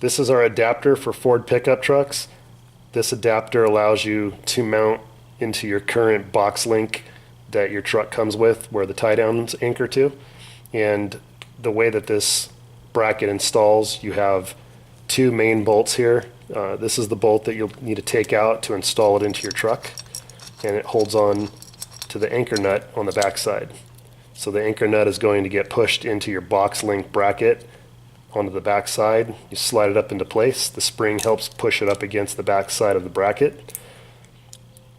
This is our adapter for Ford pickup trucks. This adapter allows you to mount into your current Boxlink that your truck comes with, where the tie-downs anchor to. And the way that this bracket installs, you have two main bolts here. This is the bolt that you'll need to take out to install it into your truck, and it holds on to the anchor nut on the back side. So the anchor nut is going to get pushed into your Boxlink bracket onto the back side. You slide it up into place. The spring helps push it up against the back side of the bracket.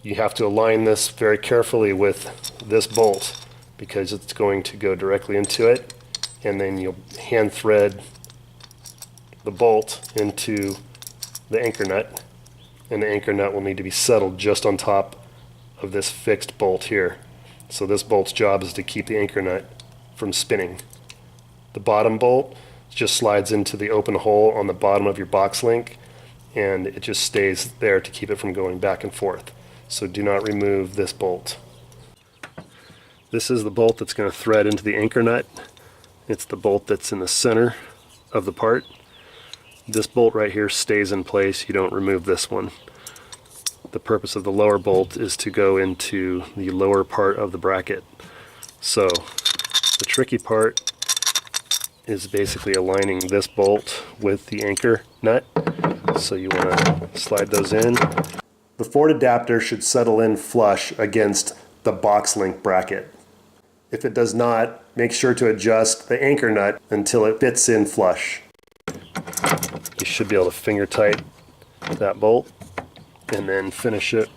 You have to align this very carefully with this bolt because it's going to go directly into it, and then you'll hand thread the bolt into the anchor nut, and the anchor nut will need to be settled just on top of this fixed bolt here. So this bolt's job is to keep the anchor nut from spinning. The bottom bolt just slides into the open hole on the bottom of your Boxlink, and it just stays there to keep it from going back and forth. So do not remove this bolt. This is the bolt that's going to thread into the anchor nut. It's the bolt that's in the center of the part. This bolt right here stays in place. You don't remove this one. The purpose of the lower bolt is to go into the lower part of the bracket. So the tricky part is basically aligning this bolt with the anchor nut. So you want to slide those in. The Ford adapter should settle in flush against the Boxlink bracket. If it does not, make sure to adjust the anchor nut until it fits in flush. You should be able to finger tight that bolt and then finish it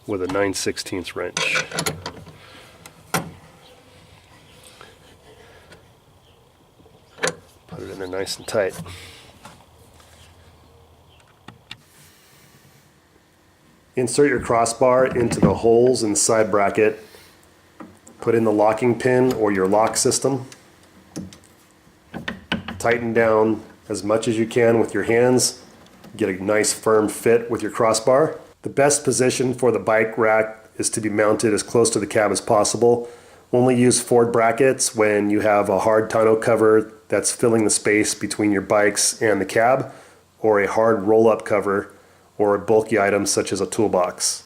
with a 9/16 wrench. Put it in there nice and tight. Insert your crossbar into the holes in the side bracket. Put in the locking pin or your lock system. Tighten down as much as you can with your hands. Get a nice firm fit with your crossbar. The best position for the bike rack is to be mounted as close to the cab as possible. Only use Ford brackets when you have a hard tonneau cover that's filling the space between your bikes and the cab, or a hard roll-up cover, or a bulky item such as a toolbox.